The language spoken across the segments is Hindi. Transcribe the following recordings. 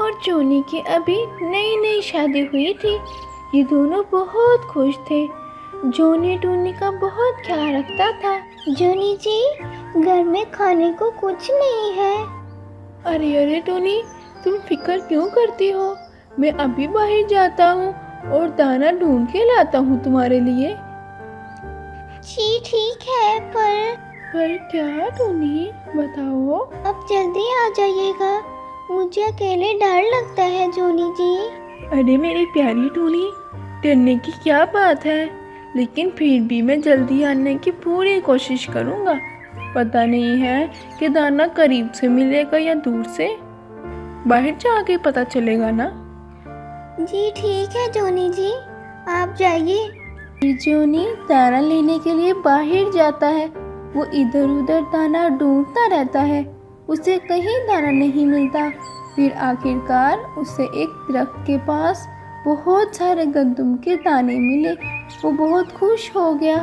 और जोनी की अभी नई नई शादी हुई थी। ये दोनों बहुत खुश थे। जोनी टूनी का बहुत ख्याल रखता था। जोनी जी, घर में खाने को कुछ नहीं है। अरे अरे टूनी, तुम फिक्र क्यों करती हो? मैं अभी बाहर जाता हूँ और दाना ढूंढ के लाता हूँ तुम्हारे लिए। जी ठीक है, पर क्या टूनी, बताओ। अब जल्दी आ जाइएगा, मुझे अकेले डर लगता है जोनी जी। अरे मेरी प्यारी टूनी, डरने की क्या बात है, लेकिन फिर भी मैं जल्दी आने की पूरी कोशिश करूँगा। पता नहीं है कि दाना करीब से मिलेगा या दूर से, बाहर जाके पता चलेगा ना। जी ठीक है जोनी जी, आप जाइए। फिर जोनी दाना लेने के लिए बाहर जाता है। वो इधर उधर दाना ढूंढता रहता है, उसे कहीं दाना नहीं मिलता। फिर आखिरकार उसे एक दरख्त के पास बहुत सारे गंदम के दाने मिले। वो बहुत खुश हो गया।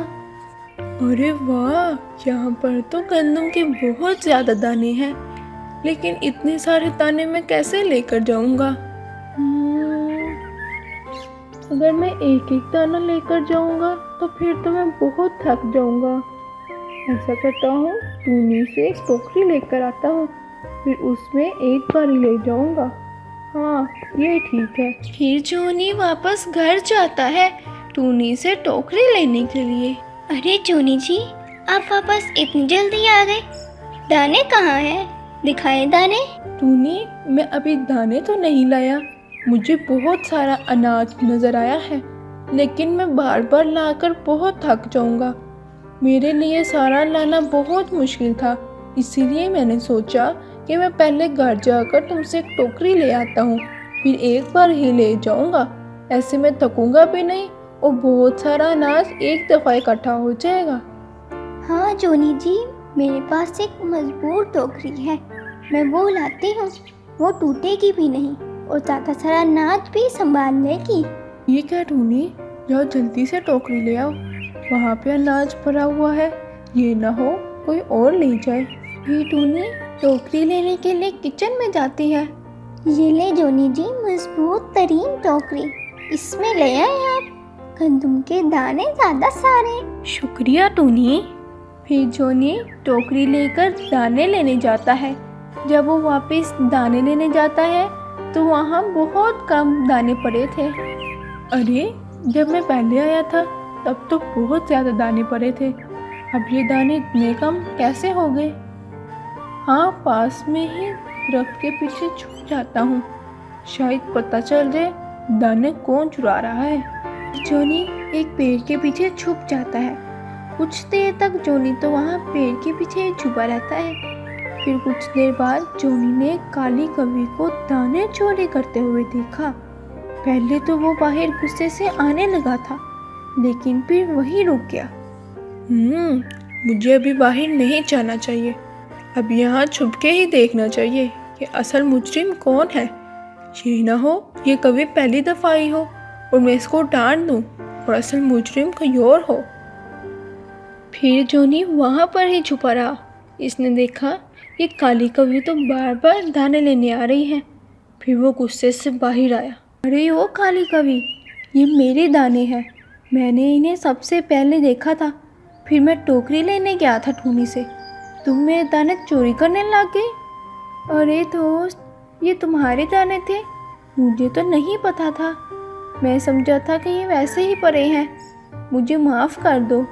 अरे वाह, यहाँ पर तो गंदम के बहुत ज़्यादा दाने हैं, लेकिन इतने सारे दाने मैं कैसे लेकर जाऊँगा? अगर मैं एक एक दाना लेकर जाऊँगा तो फिर तो मैं बहुत थक जाऊँगा। ऐसा करता हूँ, टूनी से एक टोकरी लेकर आता हूँ, फिर उसमें एक बार ही ले जाऊँगा। हाँ, ये ठीक है। फिर जोनी वापस घर जाता है टूनी से टोकरी लेने के लिए। अरे जोनी जी, आप वापस इतनी जल्दी आ गए? दाने कहाँ हैं? दिखाएं दाने। टूनी, मैं अभी दाने तो नहीं लाया, मुझे बहुत सारा अनाज नजर आया है, लेकिन मैं बार बार लाकर बहुत थक जाऊंगा। मेरे लिए सारा लाना बहुत मुश्किल था, इसीलिए मैंने सोचा कि मैं पहले घर जाकर तुमसे एक टोकरी ले आता हूँ, फिर एक बार ही ले जाऊंगा। ऐसे मैं थकूंगा भी नहीं और बहुत सारा अनाज एक दफ़ा इकट्ठा हो जाएगा। हाँ जोनी जी, मेरे पास एक मजबूत टोकरी है, मैं वो लाती हूँ। वो टूटेगी भी नहीं और ज़्यादा सारा अनाज भी संभाल लेगी। ये क्या टूनी, जाओ जल्दी से टोकरी ले आओ, वहाँ पे अनाज भरा हुआ है, ये ना हो कोई और ले जाए। ये टूनी टोकरी लेने के लिए किचन में जाती है। ये ले जोनी जी, मजबूत तरीन टोकरी, इसमें ले आए आप गंदम के दाने ज़्यादा सारे। शुक्रिया टूनी। फिर जोनी टोकरी लेकर दाने लेने जाता है। जब वो वापस दाने लेने जाता है तो वहाँ बहुत कम दाने पड़े थे। अरे, जब मैं पहले आया था तब तो बहुत ज़्यादा दाने पड़े थे, अब ये दाने इतने कम कैसे हो गए? हाँ, पास में ही दरख्त के पीछे छुप जाता हूँ, शायद पता चल जाए दाने कौन चुरा रहा है। जोनी एक पेड़ के पीछे छुप जाता है। कुछ देर तक जोनी तो वहाँ पेड़ के पीछे छुपा रहता है। फिर कुछ देर बाद जोनी ने काली कौवे को दाने चोरी करते हुए देखा। पहले तो वो बाहर गुस्से से आने लगा था, लेकिन फिर वही रुक गया। मुझे अभी बाहर नहीं जाना चाहिए, अब यहाँ छुप के ही देखना चाहिए कि असल मुजरिम कौन है। ये ना हो ये कभी पहली दफ़ा आई हो और मैं इसको डांट दूँ और असल मुजरिम कोई और हो। फिर जोनी वहाँ पर ही छुपा रहा। इसने देखा ये काली कौवी तो बार बार दाने लेने आ रही है। फिर वो गुस्से से बाहर आया। अरे ओ काली कौवी, ये मेरे दाने हैं, मैंने इन्हें सबसे पहले देखा था, फिर मैं टोकरी लेने गया था टूनी से, तुम मेरे दाने चोरी करने लग गई। अरे दोस्त, ये तुम्हारे दाने थे, मुझे तो नहीं पता था, मैं समझा था कि ये वैसे ही पड़े हैं, मुझे माफ़ कर दो।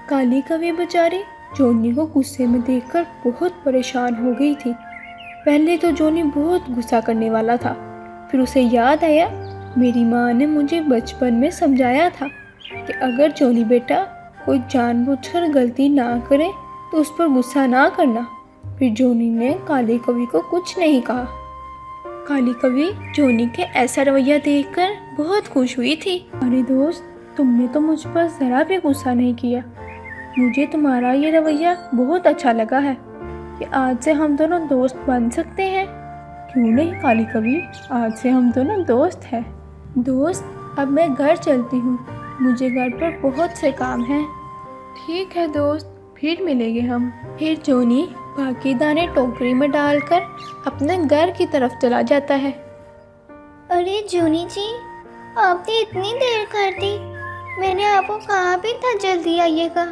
काली कौवी बेचारी जोनी को गुस्से में देखकर बहुत परेशान हो गई थी। पहले तो जोनी बहुत गुस्सा करने वाला था, फिर उसे याद आया मेरी माँ ने मुझे बचपन में समझाया था कि अगर जोनी बेटा कोई जानबूझकर गलती ना करे तो उस पर गुस्सा ना करना। फिर जोनी ने काली कौवी को कुछ नहीं कहा। काली कौवी जोनी के ऐसा रवैया देखकर बहुत खुश हुई थी। अरे दोस्त, तुमने तो मुझ पर ज़रा भी गुस्सा नहीं किया, मुझे तुम्हारा ये रवैया बहुत अच्छा लगा है कि आज से हम दोनों दोस्त बन सकते हैं। क्यों नहीं काली कौवी, आज से हम दोनों दोस्त हैं। दोस्त, अब मैं घर चलती हूँ, मुझे घर पर बहुत से काम हैं। ठीक है दोस्त, फिर मिलेंगे हम। फिर जोनी बाकी दाने टोकरी में डालकर अपने घर की तरफ चला जाता है। अरे जोनी जी, आपने इतनी देर कर दी। मैंने आपको कहा भी था जल्दी आइएगा,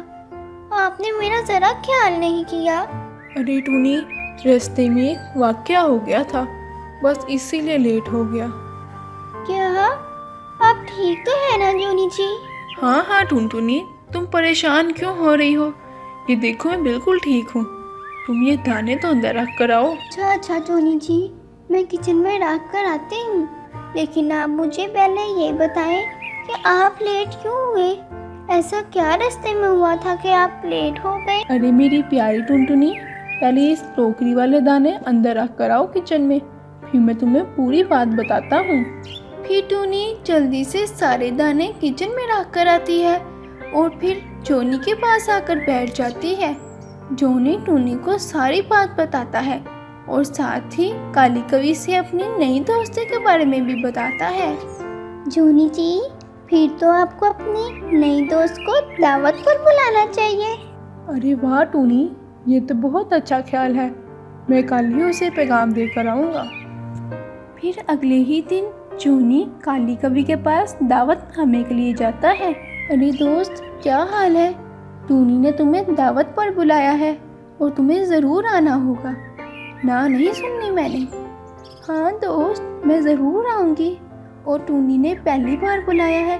आपने मेरा ज़रा ख्याल नहीं किया। अरे टूनी, रास्ते में एक वाक़या हो गया था, बस इसीलिए लेट हो गया। क्या आप ठीक तो है ना जोनी जी? हाँ हाँ टुनटुनी, तुम परेशान क्यों हो रही हो? ये देखो मैं बिल्कुल ठीक हूँ। तुम ये दाने तो अंदर रख कर आओ। अच्छा जोनी जी, मैं किचन में रख कर आती हूँ, लेकिन आप मुझे पहले ये बताएं कि आप लेट क्यों हुए? ऐसा क्या रास्ते में हुआ था कि आप लेट हो गए? अरे मेरी प्यारी टुनटुनी, पहले इस टोकरी वाले दाने अंदर रख कर आओ किचन में, फिर मैं तुम्हें पूरी बात बताता हूँ। फिर टूनी जल्दी से सारे दाने किचन में रख कर आती है और फिर जोनी के पास आकर बैठ जाती है। जोनी टूनी को सारी बात बताता है और साथ ही काली कवि से अपनी नई दोस्ती के बारे में भी बताता है। जोनी जी, फिर तो आपको अपनी नई दोस्त को दावत पर बुलाना चाहिए। अरे वाह टूनी, ये तो बहुत अच्छा ख्याल है। मैं कल ही उसे पैगाम देकर आऊँगा। फिर अगले ही दिन जोनी काली कवि के पास दावत खाने के लिए जाता है। अरे दोस्त, क्या हाल है? टूनी ने तुम्हें दावत पर बुलाया है और तुम्हें ज़रूर आना होगा। ना नहीं सुननी मैंने। हाँ दोस्त, मैं ज़रूर आऊँगी, और टूनी ने पहली बार बुलाया है,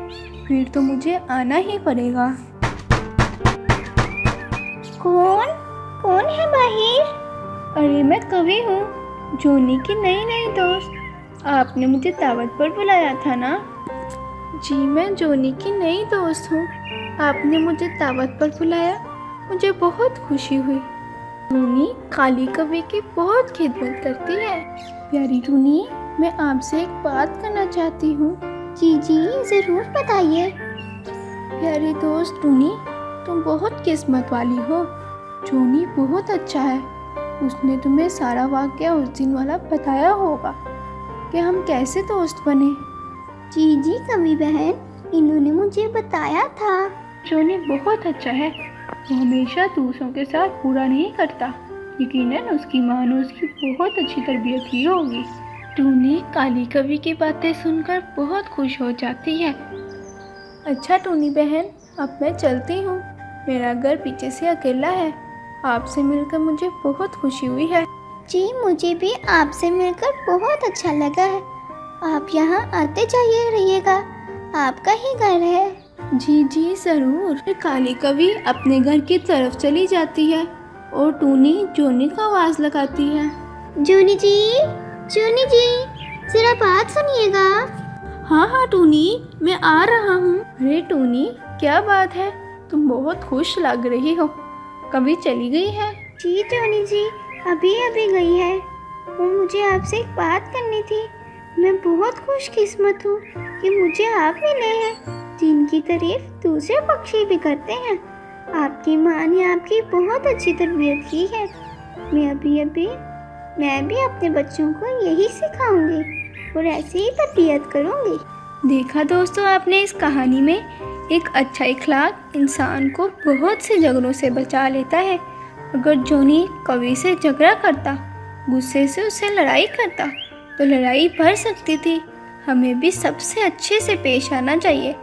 फिर तो मुझे आना ही पड़ेगा। कौन है बाहर? अरे मैं कवि हूँ, जोनी की नई नई दोस्त। आपने मुझे दावत पर बुलाया था ना? जी, मैं जोनी की नई दोस्त हूँ। आपने मुझे दावत पर बुलाया, मुझे बहुत खुशी हुई। टूनी काली कवि की बहुत खिदमत करती है। प्यारी टूनी, मैं आपसे एक बात करना चाहती हूँ। जी ज़रूर बताइए। प्यारी दोस्त टूनी, तुम बहुत किस्मत वाली हो। जोनी बहुत अच्छा है, उसने तुम्हें सारा वाक़या उस दिन वाला बताया होगा कि हम कैसे दोस्त बने। जी कवि बहन, इन्होंने मुझे बताया था। जोनी बहुत अच्छा है, वो हमेशा दूसरों के साथ बुरा नहीं करता। यकीनन उसकी माँ ने उसकी बहुत अच्छी तरबियत की होगी। टूनी काली कवि की बातें सुनकर बहुत खुश हो जाती है। अच्छा टूनी बहन, अब मैं चलती हूँ, मेरा घर पीछे से अकेला है। आपसे मिलकर मुझे बहुत खुशी हुई है। जी, मुझे भी आपसे मिलकर बहुत अच्छा लगा है। आप यहाँ आते जाइए रहिएगा, आपका ही घर है। जी ज़रूर। फिर काली कवि अपने घर की तरफ चली जाती है और टूनी जोनी को आवाज़ लगाती है। जोनी जी, ज़रा बात सुनिएगा। हाँ टूनी, मैं आ रहा हूँ। अरे टूनी, क्या बात है? तुम बहुत खुश लग रही हो। कभी चली गई है? जी जोनी जी, अभी गई है। वो मुझे आपसे एक बात करनी थी। मैं बहुत खुशकिस्मत हूँ कि मुझे आप मिले हैं, जिनकी तारीफ दूसरे पक्षी भी करते हैं। आपकी माँ ने आपकी बहुत अच्छी तरबियत की है। मैं भी अपने बच्चों को यही सिखाऊंगी और ऐसे ही तरबियत करूंगी। देखा दोस्तों, आपने इस कहानी में एक अच्छा इखलाक इंसान को बहुत से झगड़ों से बचा लेता है। अगर जोनी कवि से झगड़ा करता, गुस्से से उससे लड़ाई करता, तो लड़ाई बढ़ सकती थी। हमें भी सबसे अच्छे से पेश आना चाहिए।